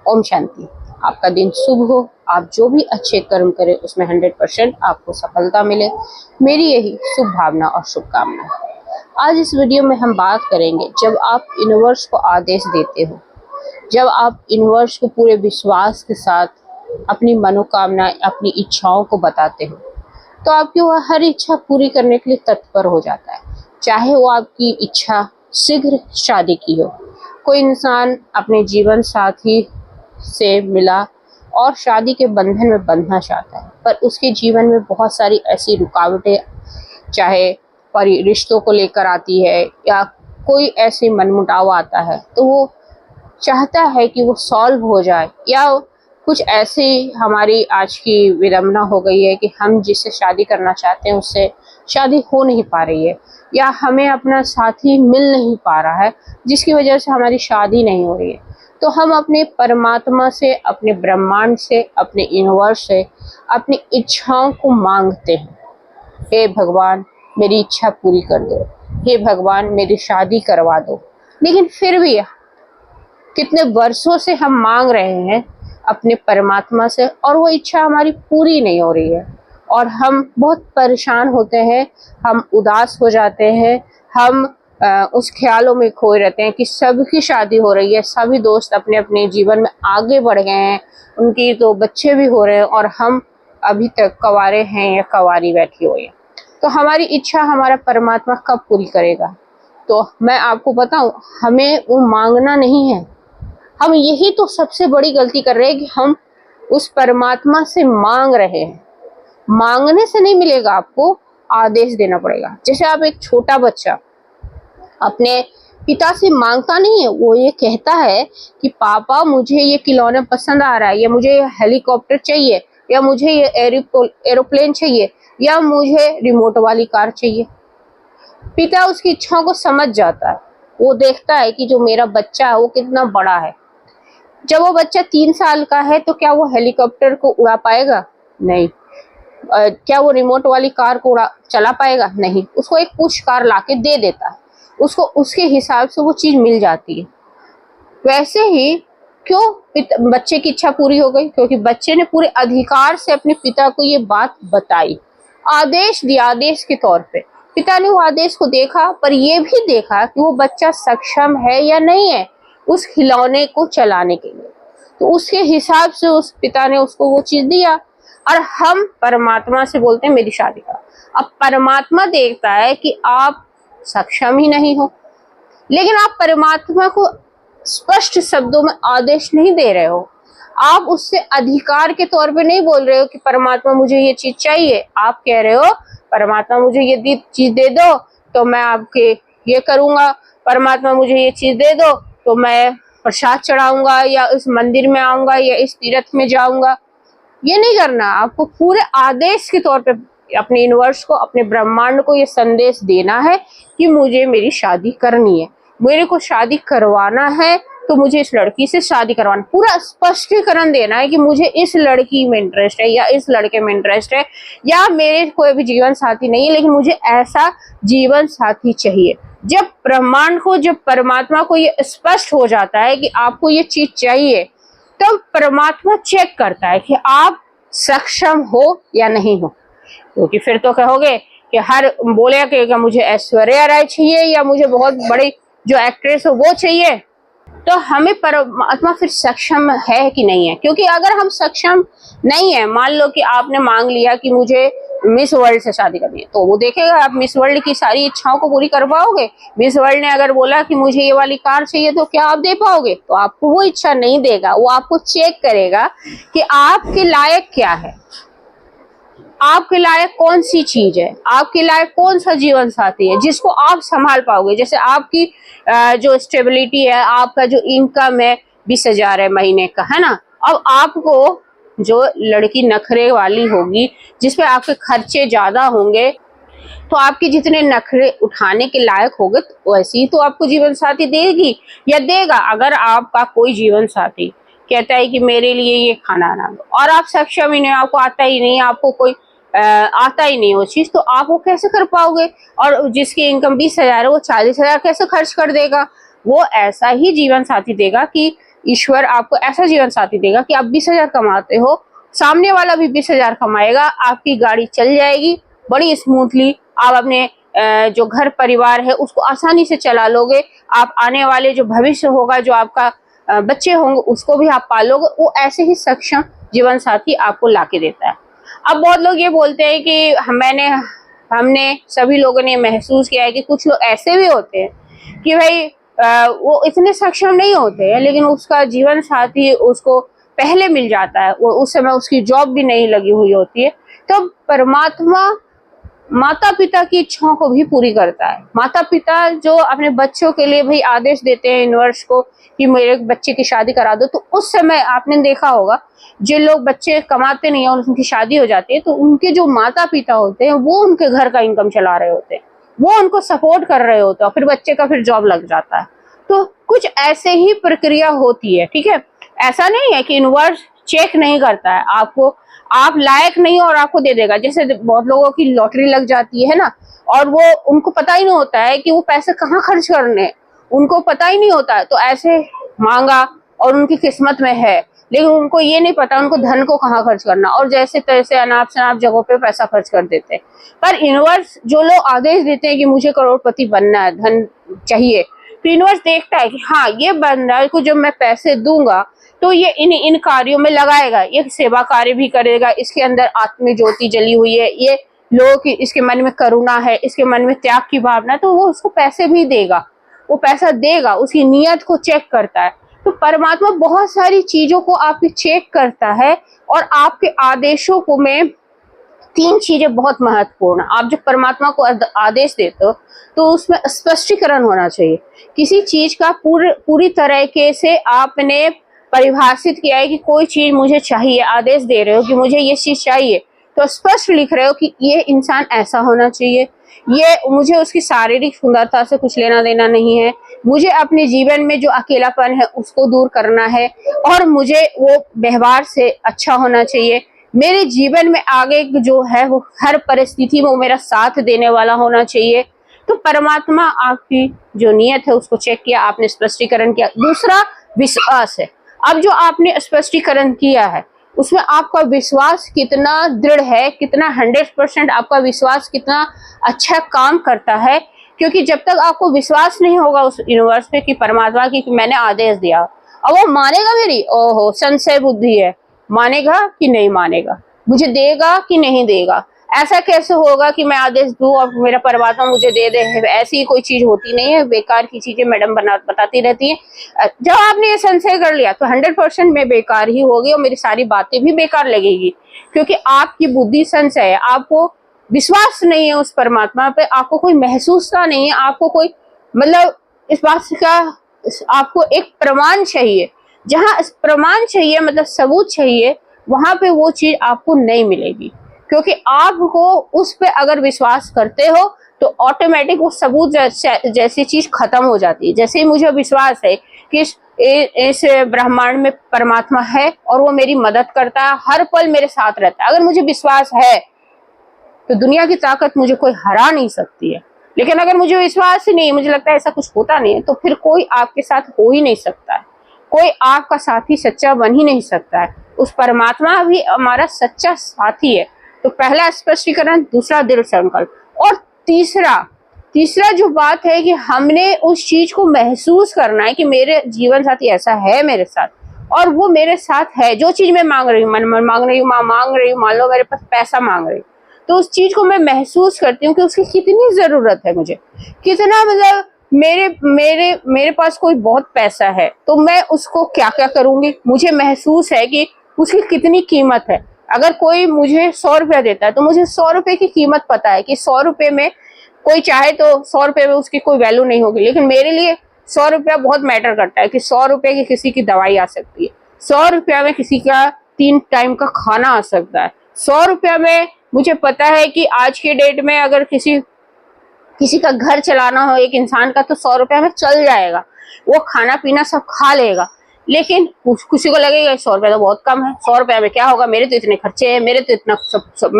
ओम शांति। आपका दिन शुभ हो। आप जो भी अच्छे कर्म करें उसमें 100% आपको सफलता मिले, मेरी यही शुभ भावना और शुभकामना। आज इस वीडियो में हम बात करेंगे, जब आप यूनिवर्स को आदेश देते हो, जब आप यूनिवर्स को पूरे विश्वास के साथ अपनी मनोकामना, अपनी इच्छाओं को बताते हो, तो आपकी वह हर इच्छा पूरी करने के लिए तत्पर हो जाता है। चाहे वो आपकी इच्छा शीघ्र शादी की हो। कोई इंसान अपने जीवन साथी से मिला और शादी के बंधन में बंधना चाहता है, पर उसके जीवन में बहुत सारी ऐसी रुकावटें, चाहे रिश्तों को लेकर आती है या कोई ऐसे मनमुटाव आता है, तो वो चाहता है कि वो सॉल्व हो जाए। या कुछ ऐसी हमारी आज की विडंबना हो गई है कि हम जिससे शादी करना चाहते हैं उससे शादी हो नहीं पा रही है, या हमें अपना साथी मिल नहीं पा रहा है, जिसकी वजह से हमारी शादी नहीं हो रही है। तो हम अपने परमात्मा से, अपने ब्रह्मांड से, अपने यूनिवर्स से अपनी इच्छाओं को मांगते हैं। हे भगवान, मेरी इच्छा पूरी कर दो। हे भगवान, मेरी शादी करवा दो। लेकिन फिर भी कितने वर्षों से हम मांग रहे हैं अपने परमात्मा से, और वो इच्छा हमारी पूरी नहीं हो रही है, और हम बहुत परेशान होते हैं, हम उदास हो जाते हैं, हम उस ख्यालों में खोए रहते हैं कि सबकी शादी हो रही है, सभी दोस्त अपने अपने जीवन में आगे बढ़ गए हैं, उनकी तो बच्चे भी हो रहे हैं, और हम अभी तक कंवारे हैं या कंवारी बैठी हुई है। तो हमारी इच्छा हमारा परमात्मा कब पूरी करेगा? तो मैं आपको बताऊं, हमें वो मांगना नहीं है। हम यही तो सबसे बड़ी गलती कर रहे हैं कि हम उस परमात्मा से मांग रहे हैं। मांगने से नहीं मिलेगा, आपको आदेश देना पड़ेगा। जैसे आप एक छोटा बच्चा अपने पिता से मांगता नहीं है, वो ये कहता है कि पापा मुझे ये खिलौना पसंद आ रहा है, या मुझे हेलीकॉप्टर चाहिए, या मुझे ये एरोप्लेन चाहिए, या मुझे रिमोट वाली कार चाहिए। पिता उसकी इच्छाओं को समझ जाता है। वो देखता है कि जो मेरा बच्चा है वो कितना बड़ा है। जब वो बच्चा 3 साल का है तो क्या वो हेलीकॉप्टर को उड़ा पाएगा? नहीं। क्या वो रिमोट वाली कार को चला पाएगा? नहीं। उसको एक पुश कार लाके दे देता है, उसको उसके हिसाब से वो चीज मिल जाती है। वैसे ही क्यों बच्चे की इच्छा पूरी हो गई? क्योंकि बच्चे ने पूरे अधिकार से अपने पिता को ये बात बताई, आदेश दिया। आदेश के तौर पे पिता ने वो आदेश को देखा, पर ये भी देखा कि वो बच्चा सक्षम है या नहीं है उस खिलौने को चलाने के लिए। तो उसके हिसाब से उस पिता ने उसको वो चीज दिया। और हम परमात्मा से बोलते हैं मेरी शादी का। अब परमात्मा देखता है कि आप सक्षम ही नहीं हो, लेकिन आप परमात्मा को स्पष्ट शब्दों में आदेश नहीं दे रहे हो। आप उससे अधिकार के तौर पे नहीं बोल रहे हो कि परमात्मा मुझे ये चीज चाहिए। आप कह रहे हो परमात्मा मुझे ये चीज दे दो तो मैं आपके ये करूंगा, परमात्मा मुझे ये चीज दे दो तो मैं प्रसाद चढ़ाऊंगा, या इस मंदिर में आऊंगा, या इस तीर्थ में जाऊंगा। ये नहीं करना। आपको पूरे आदेश के तौर पे अपने यूनिवर्स को, अपने ब्रह्मांड को ये संदेश देना है कि मुझे मेरी शादी करनी है, मेरे को शादी करवाना है, तो मुझे इस लड़की से शादी करवाना। पूरा स्पष्टीकरण देना है कि मुझे इस लड़की में इंटरेस्ट है, या इस लड़के में इंटरेस्ट है, या मेरे कोई भी जीवन साथी नहीं है, लेकिन मुझे ऐसा जीवन साथी चाहिए। जब ब्रह्मांड को, जब परमात्मा को ये स्पष्ट हो जाता है कि आपको ये चीज चाहिए, तब परमात्मा चेक करता है कि आप सक्षम हो या नहीं हो। क्योंकि फिर तो कहोगे कि हर बोले कि मुझे ऐश्वर्या राय चाहिए, या मुझे बहुत बड़ी जो एक्ट्रेस हो वो चाहिए, तो हमें परमात्मा फिर सक्षम है कि नहीं है। क्योंकि अगर हम सक्षम नहीं है, मान लो कि आपने मांग लिया कि मुझे मिस वर्ल्ड से शादी करनी है, तो वो देखेगा आप मिस वर्ल्ड की सारी इच्छाओं को पूरी कर पाओगे। मिस वर्ल्ड ने अगर बोला कि मुझे ये वाली कार चाहिए, तो क्या आप दे पाओगे? तो आपको वो इच्छा नहीं देगा। वो आपको चेक करेगा कि आपके लायक क्या है, आपके लायक कौन सी चीज है, आपके लायक कौन सा जीवन साथी है जिसको आप संभाल पाओगे। जैसे आपकी जो स्टेबिलिटी है, आपका जो इनकम है 20,000 है महीने का, है ना। अब आपको जो लड़की नखरे वाली होगी, जिसपे आपके खर्चे ज्यादा होंगे, तो आपके जितने नखरे उठाने के लायक होगे, तो वैसे ही तो आपको जीवन साथी देगी या देगा। अगर आपका कोई जीवन साथी कहता है कि मेरे लिए ये खाना बना दो, और आप सक्षम ही नहीं, आपको आता ही नहीं, आपको कोई आता ही नहीं वो चीज, तो आप वो कैसे कर पाओगे? और जिसकी इनकम 20,000 है वो 40,000 कैसे खर्च कर देगा? वो ऐसा ही जीवन साथी देगा कि ईश्वर आपको ऐसा जीवन साथी देगा कि आप 20,000 कमाते हो, सामने वाला भी 20,000 कमाएगा, आपकी गाड़ी चल जाएगी बड़ी स्मूथली, आप अपने जो घर परिवार है उसको आसानी से चला लोगे, आप आने वाले जो भविष्य होगा, जो आपका बच्चे होंगे उसको भी आप पालोगे। वो ऐसे ही सक्षम जीवन साथी आपको लाके देता है। अब बहुत लोग ये बोलते हैं कि हमने सभी लोगों ने महसूस किया है कि कुछ लोग ऐसे भी होते हैं कि भाई वो इतने सक्षम नहीं होते हैं, लेकिन उसका जीवन साथी उसको पहले मिल जाता है, वो उस समय उसकी जॉब भी नहीं लगी हुई होती है। तो परमात्मा माता पिता की इच्छाओं को भी पूरी करता है। माता पिता जो अपने बच्चों के लिए भाई आदेश देते हैं यूनिवर्स को कि मेरे बच्चे की शादी करा दो, तो उस समय आपने देखा होगा जो लोग बच्चे कमाते नहीं है और उनकी शादी हो जाती है, तो उनके जो माता पिता होते हैं वो उनके घर का इनकम चला रहे होते हैं, वो उनको सपोर्ट कर रहे होते हैं, फिर बच्चे का फिर जॉब लग जाता है। तो कुछ ऐसे ही प्रक्रिया होती है, ठीक है। ऐसा नहीं है कि यूनिवर्स चेक नहीं करता है आपको, आप लायक नहीं हो और आपको दे देगा। जैसे बहुत लोगों की लॉटरी लग जाती है ना, और वो उनको पता ही नहीं होता है कि वो पैसे कहाँ खर्च करने हैं, उनको पता ही नहीं होता है, तो ऐसे मांगा और उनकी किस्मत में है, लेकिन उनको ये नहीं पता उनको धन को कहाँ खर्च करना, और जैसे तैसे अनाप शनाप जगहों पे पैसा खर्च कर देते हैं। पर यूनिवर्स जो लोग आदेश देते हैं कि मुझे करोड़पति बनना है, धन चाहिए, तो यूनिवर्स देखता है कि हाँ ये बंदा को जब मैं पैसे दूंगा तो ये इन कार्यों में लगाएगा, ये सेवा कार्य भी करेगा, इसके अंदर आत्म ज्योति जली हुई है, ये लोगों की, इसके मन में करुणा है, इसके मन में त्याग की भावना, तो वो उसको पैसे भी देगा, वो पैसा देगा, उसकी नीयत को चेक करता है। तो परमात्मा बहुत सारी चीजों को आपकी चेक करता है, और आपके आदेशों को में 3 चीजें बहुत महत्वपूर्ण। आप जब परमात्मा को आदेश देते हो तो उसमें स्पष्टीकरण होना चाहिए। किसी चीज का पूरी तरीके से आपने परिभाषित किया है कि कोई चीज मुझे चाहिए, आदेश दे रहे हो कि मुझे ये चीज चाहिए, तो स्पष्ट लिख रहे हो कि ये इंसान ऐसा होना चाहिए, ये मुझे उसकी शारीरिक सुंदरता से कुछ लेना देना नहीं है, मुझे अपने जीवन में जो अकेलापन है उसको दूर करना है, और मुझे वो व्यवहार से अच्छा होना चाहिए, मेरे जीवन में आगे जो है वो हर परिस्थिति में वो मेरा साथ देने वाला होना चाहिए। तो परमात्मा आपकी जो नियत है उसको चेक किया, आपने स्पष्टीकरण किया। दूसरा विश्वास है। अब जो आपने स्पष्टीकरण किया है उसमें आपका विश्वास कितना दृढ़ है, कितना 100% आपका विश्वास कितना अच्छा काम करता है, क्योंकि जब तक आपको विश्वास नहीं होगा उस यूनिवर्स पे कि परमात्मा की कि मैंने आदेश दिया, अब वो मानेगा मेरी, ओहो संशय बुद्धि है, मानेगा कि नहीं मानेगा, मुझे देगा कि नहीं देगा, ऐसा कैसे होगा कि मैं आदेश दूं और मेरा परमात्मा मुझे दे दे, ऐसी कोई चीज होती नहीं है, बेकार की चीजें मैडम बताती रहती है। जब आपने ये संशय कर लिया तो 100% मैं बेकार ही होगी और मेरी सारी बातें भी बेकार लगेगी, क्योंकि आपकी बुद्धि संशय है, आपको विश्वास नहीं है उस परमात्मा पे, आपको कोई महसूसता नहीं है, आपको कोई मतलब इस बात का आपको एक प्रमाण चाहिए। जहां प्रमाण चाहिए मतलब सबूत चाहिए, वहां पे वो चीज आपको नहीं मिलेगी, क्योंकि आपको उस पे अगर विश्वास करते हो तो ऑटोमेटिक वो सबूत जैसी चीज खत्म हो जाती है। जैसे ही मुझे विश्वास है कि इस ब्रह्मांड में परमात्मा है और वो मेरी मदद करता है, हर पल मेरे साथ रहता है, अगर मुझे विश्वास है तो दुनिया की ताकत मुझे कोई हरा नहीं सकती है। लेकिन अगर मुझे विश्वास ही नहीं, मुझे लगता है ऐसा कुछ होता नहीं है, तो फिर कोई आपके साथ हो ही नहीं सकता है, कोई आपका साथी सच्चा बन ही नहीं सकता है। उस परमात्मा भी हमारा सच्चा साथी है। तो पहला स्पष्टीकरण, दूसरा दृढ़ संकल्प, और तीसरा जो बात है कि हमने उस चीज को महसूस करना है कि मेरे जीवन साथी ऐसा है मेरे साथ, और वो मेरे साथ है। जो चीज मैं मांग रही हूँ, मन मांग रही हूँ, मान लो मेरे पास पैसा मांग रही हूँ, तो उस चीज को मैं महसूस करती हूँ कि उसकी कितनी जरूरत है मुझे, कितना मतलब मेरे पास कोई बहुत पैसा है तो मैं उसको क्या क्या करूंगी, मुझे महसूस है कि उसकी कितनी कीमत है। अगर कोई मुझे 100 रुपया देता है तो मुझे 100 रुपए की कीमत पता है कि 100 रुपए में कोई चाहे तो 100 रुपए में उसकी कोई वैल्यू नहीं होगी, लेकिन मेरे लिए 100 रुपया बहुत मैटर करता है कि 100 रुपए की किसी की दवाई आ सकती है, 100 रुपया में किसी का 3 टाइम का खाना आ सकता है, 100 रुपया में मुझे पता है कि आज के डेट में अगर किसी का घर चलाना हो एक इंसान का तो 100 रुपया में चल जाएगा, वो खाना पीना सब खा लेगा। लेकिन किसी को लगेगा 100 रुपया तो बहुत कम है, 100 रुपया में क्या होगा, मेरे तो इतने खर्चे हैं, मेरे तो इतना सब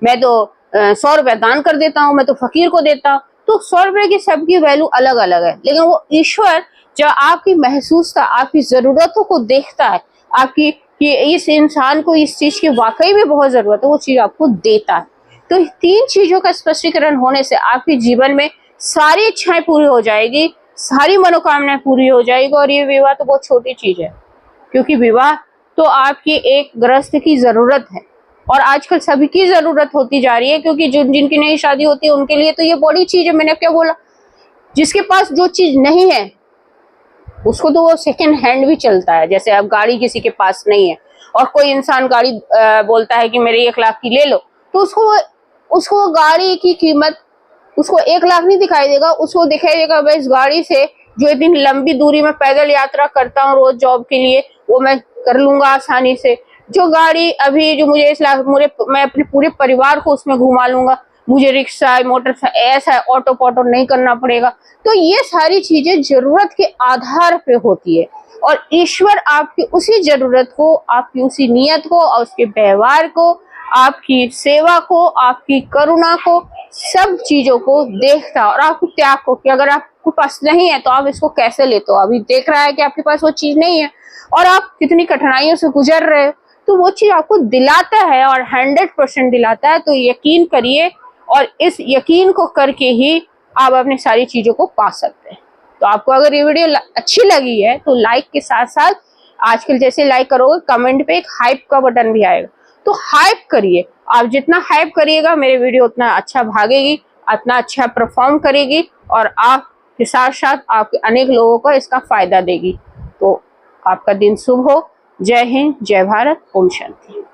मैं तो 100 रुपया दान कर देता हूँ, मैं तो फकीर को देता हूँ। तो 100 रुपए की सबकी वैल्यू अलग अलग है, लेकिन वो ईश्वर जो आपकी महसूसता, आपकी जरूरतों को देखता है, आपकी कि इस इंसान को इस चीज की वाकई में बहुत जरूरत है, वो चीज आपको देता है। तो 3 चीजों का स्पष्टीकरण होने से आपके जीवन में सारी इच्छाएं पूरी हो जाएगी, सारी मनोकामनाएं पूरी हो जाएगी। और ये विवाह तो बहुत छोटी चीज है, क्योंकि विवाह तो आपकी एक गृहस्थ की जरूरत है, और आजकल सभी की जरूरत होती जा रही है, क्योंकि जिनकी नई शादी होती है उनके लिए तो ये बड़ी चीज है। मैंने क्या बोला, जिसके पास जो चीज नहीं है उसको तो वो सेकंड हैंड भी चलता है। जैसे अब गाड़ी किसी के पास नहीं है और कोई इंसान गाड़ी बोलता है कि मेरे 1 लाख की ले लो, तो उसको गाड़ी की कीमत उसको 1 लाख नहीं दिखाई देगा, उसको दिखाई देगा भाई इस गाड़ी से जो इतनी लंबी दूरी में पैदल यात्रा करता हूँ रोज जॉब के लिए, वो मैं कर लूंगा आसानी से। जो गाड़ी अभी जो मुझे मैं अपने पूरे परिवार को उसमें घुमा लूंगा, मुझे रिक्शा, मोटरसाइकिल, ऐसा ऑटो पॉटो नहीं करना पड़ेगा। तो ये सारी चीजें जरूरत के आधार पे होती है, और ईश्वर आपकी उसी जरूरत को, आपकी उसी नियत को और उसके व्यवहार को, आपकी सेवा को, आपकी करुणा को, सब चीजों को देखता है, और आपके त्याग को, कि अगर आपके पास नहीं है तो आप इसको कैसे लेते हो। अभी देख रहा है कि आपके पास वो चीज नहीं है और आप कितनी कठिनाइयों से गुजर रहे हो, तो वो चीज आपको दिलाता है और 100% दिलाता है। तो यकीन करिए, और इस यकीन को करके ही आप अपनी सारी चीजों को पा सकते हैं। तो आपको अगर ये वीडियो अच्छी लगी है तो लाइक के साथ साथ, आजकल जैसे लाइक करोगे कमेंट पे एक हाइप का बटन भी आएगा, तो हाइप करिए। आप जितना हाइप करिएगा मेरे वीडियो उतना अच्छा भागेगी, उतना अच्छा परफॉर्म करेगी, और आपके साथ साथ आपके अनेक लोगों को इसका फायदा देगी। तो आपका दिन शुभ हो। जय हिंद, जय भारत, ओम शांति।